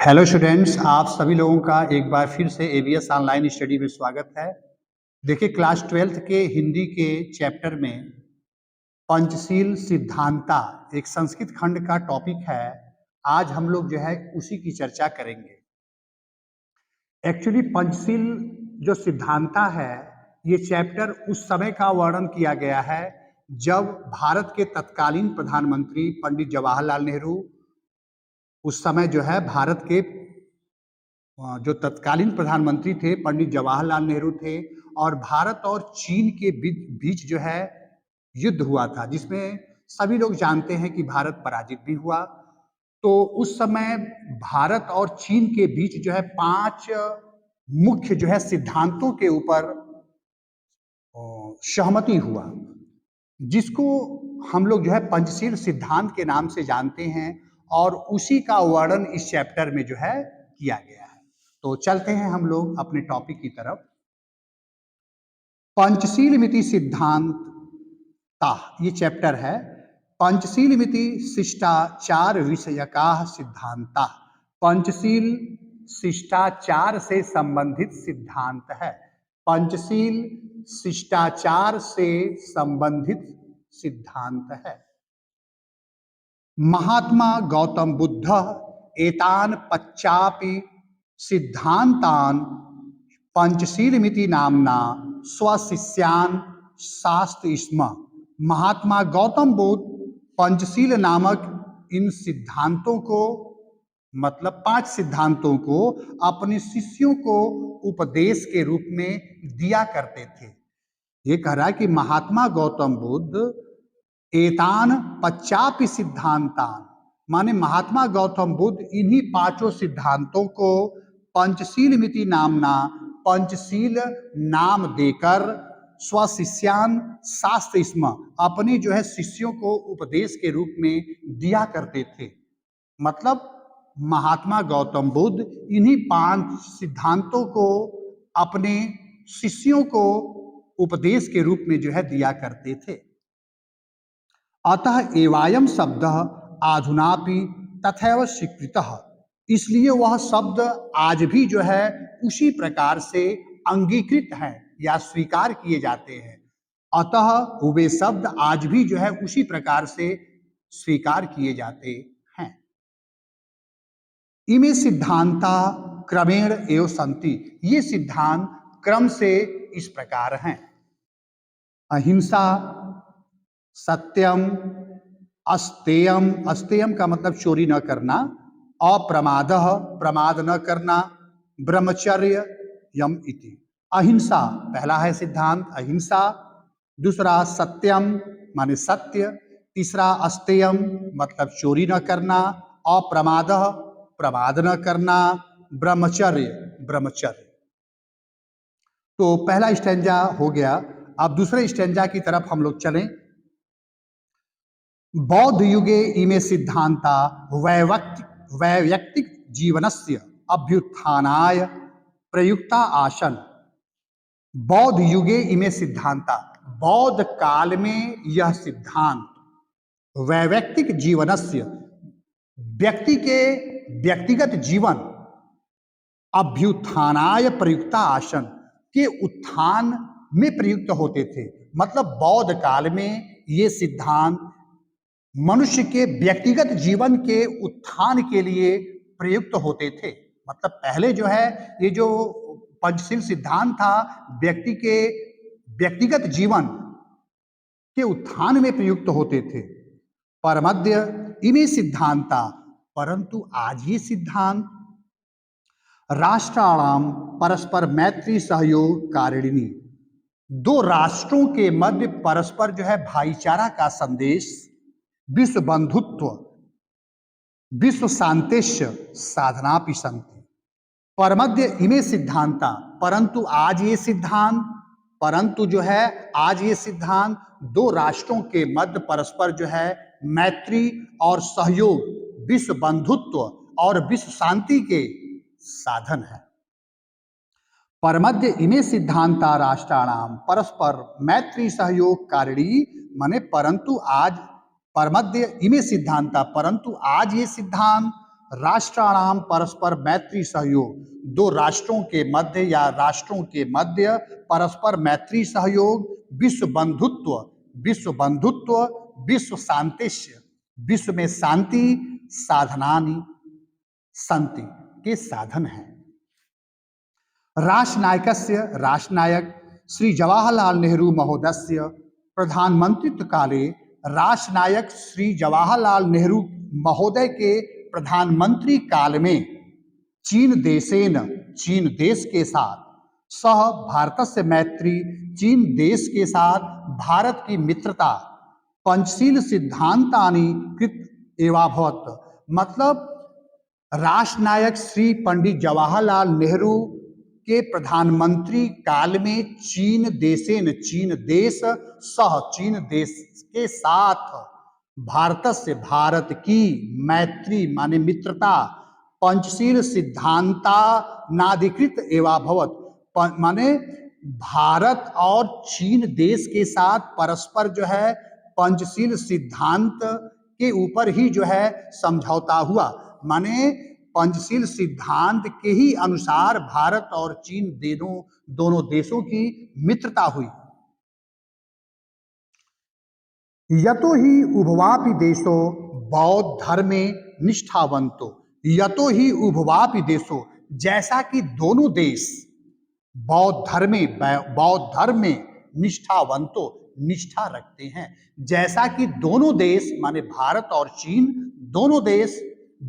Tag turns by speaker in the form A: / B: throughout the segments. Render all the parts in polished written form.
A: Hello students, आप सभी लोगों का एक बार फिर से एबीएस ऑनलाइन स्टडी में स्वागत है। देखिए, क्लास 12th के हिंदी के चैप्टर में पंचशील सिद्धांता एक संस्कृत खंड का टॉपिक है। आज हम लोग जो है उसी की चर्चा करेंगे। एक्चुअली पंचशील जो सिद्धांता है, ये चैप्टर उस समय का वर्णन किया गया है जब भारत के तत्कालीन प्रधानमंत्री पंडित जवाहरलाल नेहरू उस समय जो है भारत के जो तत्कालीन प्रधानमंत्री थे पंडित जवाहरलाल नेहरू थे, और भारत और चीन के बीच जो है युद्ध हुआ था, जिसमें सभी लोग जानते हैं कि भारत पराजित भी हुआ। तो उस समय भारत और चीन के बीच जो है 5 मुख्य जो है सिद्धांतों के ऊपर सहमति हुआ, जिसको हम लोग जो है पंचशील सिद्धांत के नाम से जानते हैं, और उसी का वर्णन इस चैप्टर में जो है किया गया है। तो चलते हैं हम लोग अपने टॉपिक की तरफ। पंचशील मिति सिद्धांता ये चैप्टर है। पंचशील मिति शिष्टाचार विषयकाः सिद्धांता। पंचशील शिष्टाचार से संबंधित सिद्धांत है। पंचशील शिष्टाचार से संबंधित सिद्धांत है। महात्मा गौतम बुद्ध एतान पच्चापि सिद्धांतान पंचशीलमिति नामना स्वशिष्यान शास्त्र स्म। महात्मा गौतम बुद्ध पंचशील नामक इन सिद्धांतों को, मतलब 5 सिद्धांतों को अपने शिष्यों को उपदेश के रूप में दिया करते थे। ये कह रहा है कि महात्मा गौतम बुद्ध एतान पच्चापि सिद्धांतान, माने महात्मा गौतम बुद्ध इन्हीं 5 सिद्धांतों को पंचशील मिति नामना, पंचशील नाम देकर स्वशिष्यान शास्त्र स्म, अपने जो है शिष्यों को उपदेश के रूप में दिया करते थे। मतलब महात्मा गौतम बुद्ध इन्हीं 5 सिद्धांतों को अपने शिष्यों को उपदेश के रूप में जो है दिया करते थे। अतः एवायम शब्द आधुनापि तथैव स्वीकृतः, इसलिए वह शब्द आज भी जो है उसी प्रकार से अंगीकृत है या स्वीकार किए जाते हैं। अतः वे शब्द आज भी जो है उसी प्रकार से स्वीकार किए जाते हैं। इमे सिद्धांता क्रमेण एव सन्ति, ये सिद्धांत क्रम से इस प्रकार हैं। अहिंसा, सत्यम, अस्तेयम, अस्तेयम का मतलब चोरी न करना, अप्रमादः, प्रमाद न करना, ब्रह्मचर्य यम इति। अहिंसा पहला है सिद्धांत, अहिंसा। दूसरा सत्यम माने सत्य। तीसरा अस्तेयम मतलब चोरी न करना, अप्रमादः प्रमाद न करना, ब्रह्मचर्य ब्रह्मचर्य। तो पहला स्टैंजा हो गया। अब दूसरे स्टैंजा की तरफ हम लोग चलें। बौद्ध युगे इमे सिद्धांता वैयक्तिक जीवनस्य अभ्युत्थानाय प्रयुक्ता आसन। बौद्ध युगे इमे सिद्धांता, बौद्ध काल में यह सिद्धांत वैयक्तिक जीवनस्य, व्यक्ति के व्यक्तिगत जीवन, अभ्युत्थानाय प्रयुक्ता आसन के उत्थान में प्रयुक्त होते थे। मतलब बौद्ध काल में ये सिद्धांत मनुष्य के व्यक्तिगत जीवन के उत्थान के लिए प्रयुक्त होते थे। मतलब पहले जो है ये जो पंचशील सिद्धांत था व्यक्ति के व्यक्तिगत जीवन के उत्थान में प्रयुक्त होते थे। परमद्य इमे सिद्धांता, परंतु आज ये सिद्धांत राष्ट्राणाम परस्पर मैत्री सहयोग कारिणी, 2 राष्ट्रों के मध्य परस्पर जो है भाईचारा का संदेश, विश्व बंधुत्व, विश्व शांतिश्च साधनापि सन्ति। परमद्य इमे सिद्धांता, परंतु आज ये सिद्धांत, परंतु जो है आज ये सिद्धांत 2 राष्ट्रों के मध्य परस्पर जो है मैत्री और सहयोग, विश्व बंधुत्व और विश्व शांति के साधन है। परमद्य इमे सिद्धांता राष्ट्राणाम परस्पर मैत्री सहयोग कारिणी, माने परंतु आज परमद्य इमे सिद्धांता, परंतु आज ये सिद्धांत राष्ट्राणाम परस्पर मैत्री सहयोग, दो राष्ट्रों के मध्य या राष्ट्रों के मध्य परस्पर मैत्री सहयोग, विश्व बंधुत्व, विश्व शांतिश्य, विश्व में शांति साधनानि संति के साधन हैं। राष्ट्रनायक श्री जवाहरलाल नेहरू महोदयस्य प्रधानमंत्रित्व काले, राष्ट्रनायक श्री जवाहरलाल नेहरू महोदय के प्रधानमंत्री काल में चीन देश के साथ सह भारतस्य मैत्री, चीन देश के साथ भारत की मित्रता, पंचशील सिद्धांतानि कृत एवाभवत, मतलब राष्ट्रनायक श्री पंडित जवाहरलाल नेहरू के प्रधानमंत्री काल में चीन देश के साथ भारत की मैत्री माने मित्रता, पंचशील सिद्धांता नाधिकृत एवाभवत, माने भारत और चीन देश के साथ परस्पर जो है पंचशील सिद्धांत के ऊपर ही जो है समझौता हुआ, माने पंचशील सिद्धांत के ही अनुसार भारत और चीन दोनों देशों की मित्रता हुई। यतो ही उभवापि देशो बौद्ध धर्मे निष्ठावंतो, यतो ही उभवापि देशो, जैसा कि दोनों देश बौद्ध धर्म में निष्ठावंतो, निष्ठा रखते हैं, जैसा कि दोनों देश माने भारत और चीन दोनों देश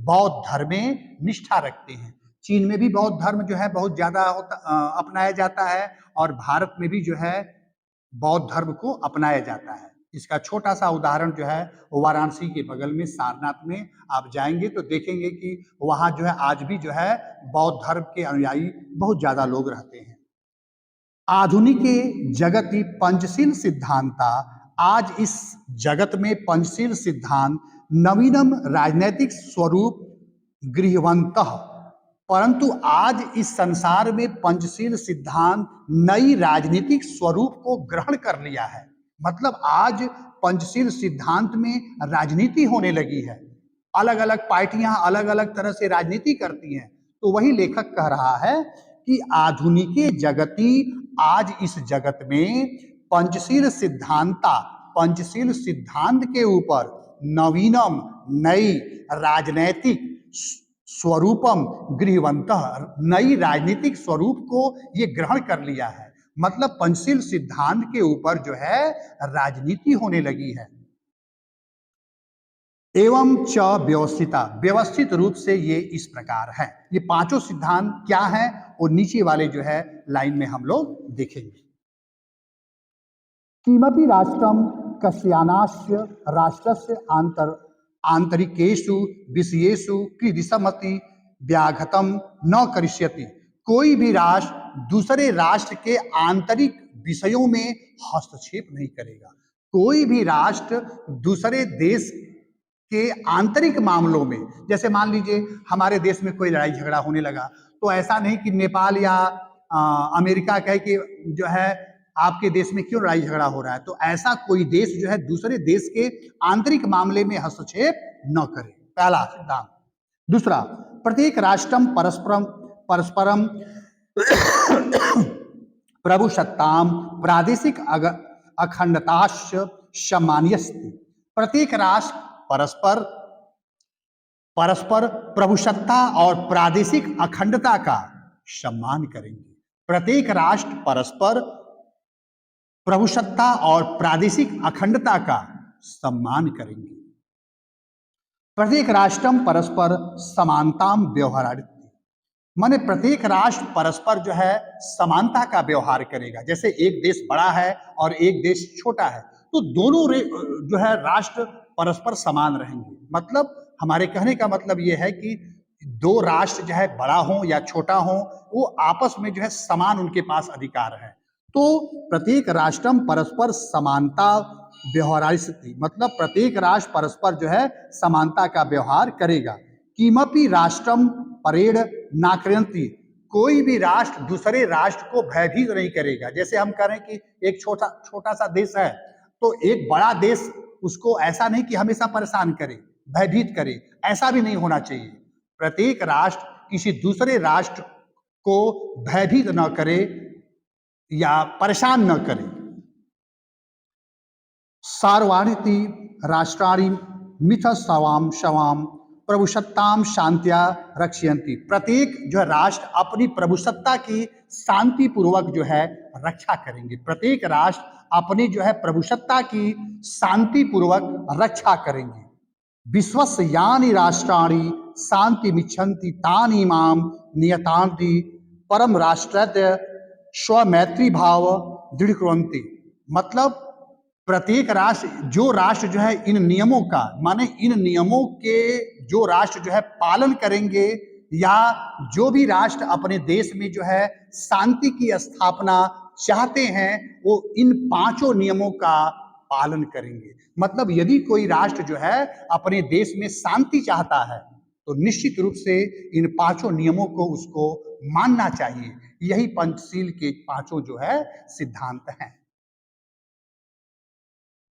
A: बौद्ध धर्म में निष्ठा रखते हैं। चीन में भी बौद्ध धर्म जो है बहुत ज्यादा अपनाया जाता है और भारत में भी जो है बौद्ध धर्म को अपनाया जाता है। इसका छोटा सा उदाहरण जो है वाराणसी के बगल में सारनाथ में आप जाएंगे तो देखेंगे कि वहां जो है आज भी जो है बौद्ध धर्म के अनुयायी बहुत ज्यादा लोग रहते हैं। आधुनिक जगति पंचशील सिद्धांता, आज इस जगत में पंचशील सिद्धांत नवीनम राजनैतिक स्वरूप गृहवंतः, परंतु आज इस संसार में पंचशील सिद्धांत नई राजनीतिक स्वरूप को ग्रहण कर लिया है, मतलब आज पंचशील सिद्धांत में राजनीति होने लगी है, अलग अलग पार्टियां अलग अलग तरह से राजनीति करती हैं। तो वही लेखक कह रहा है कि आधुनिके जगति, आज इस जगत में पंचशील सिद्धांता, पंचशील सिद्धांत के ऊपर नवीनम नई राजनैतिक स्वरूपम गृहवंतः, नई राजनीतिक स्वरूप को ये ग्रहण कर लिया है, मतलब पंचशील सिद्धांत के ऊपर जो है राजनीति होने लगी है। एवं च व्यवस्थिता, व्यवस्थित रूप से ये इस प्रकार है। ये पांचों सिद्धांत क्या है और नीचे वाले जो है लाइन में हम लोग देखेंगे। किमपि राष्ट्रम कस्यानास्य राष्ट्रस्य आंतरिकेषु विषयेषु कृदिशमति व्याघतम न करिष्यति, कोई भी राष्ट्र दूसरे राष्ट्र के आंतरिक विषयों में हस्तक्षेप नहीं करेगा। कोई भी राष्ट्र दूसरे देश के आंतरिक मामलों में, जैसे मान लीजिए हमारे देश में कोई लड़ाई झगड़ा होने लगा तो ऐसा नहीं कि नेपाल या अमेरिका कहे कि जो है आपके देश में क्यों लड़ाई झगड़ा हो रहा है, तो ऐसा कोई देश जो है दूसरे देश के आंतरिक मामले में हस्तक्षेप न करे, पहला सिद्धांत। दूसरा, प्रत्येक राष्ट्रम परस्परम प्रभुसत्ताम प्रादेशिक अखंडताश्च सम्मानयति, प्रत्येक राष्ट्र परस्पर प्रभुसत्ता और प्रादेशिक अखंडता का सम्मान करेंगे। प्रत्येक राष्ट्र परस्पर प्रभुसत्ता और प्रादेशिक अखंडता का सम्मान करेंगे। प्रत्येक राष्ट्रम परस्पर समानताम व्यवहारादित्य, माने प्रत्येक राष्ट्र परस्पर जो है समानता का व्यवहार करेगा। जैसे एक देश बड़ा है और एक देश छोटा है तो दोनों जो है राष्ट्र परस्पर समान रहेंगे। मतलब हमारे कहने का मतलब यह है कि दो राष्ट्र जो है बड़ा हो या छोटा हो वो आपस में जो है समान उनके पास अधिकार है। तो प्रत्येक राष्ट्रम परस्पर समानता व्यवहारादित्य, मतलब प्रत्येक राष्ट्र परस्पर जो है समानता का व्यवहार करेगा। किमपि राष्ट्रम परेड नाक्रियन्ति, कोई भी राष्ट्र दूसरे राष्ट्र को भयभीत नहीं करेगा। जैसे हम कह रहे हैं कि एक छोटा सा देश है तो एक बड़ा देश उसको ऐसा नहीं कि हमेशा परेशान करे, भयभीत करे, ऐसा भी नहीं होना चाहिए। प्रत्येक राष्ट्र किसी दूसरे राष्ट्र को भयभीत न करे या परेशान न करे। सार्वभौमिकी राष्ट्राणि मिथस्वाम शवाम प्रभुसत्ताम शांत्या रक्षयन्ति। प्रत्येक जो है राष्ट्र अपनी प्रभुसत्ता की शांति पूर्वक जो है रक्षा करेंगे। प्रत्येक राष्ट्र अपनी जो है प्रभुसत्ता की शांति पूर्वक रक्षा करेंगे। विश्वस्य यानि राष्ट्राणि शांतिमिच्छन्ति तानि मां नियतान्ति परम राष्ट्रस्य स्वमैत्री भाव दृढ़ कुर्वन्ति। मतलब प्रत्येक राष्ट्र जो है इन नियमों का, माने इन नियमों के जो राष्ट्र जो है पालन करेंगे, या जो भी राष्ट्र अपने देश में जो है शांति की स्थापना चाहते हैं, वो इन पांचों नियमों का पालन करेंगे। मतलब यदि कोई राष्ट्र जो है अपने देश में शांति चाहता है तो निश्चित रूप से इन पांचों नियमों को उसको मानना चाहिए। यही पंचशील के पांचों जो है सिद्धांत हैं।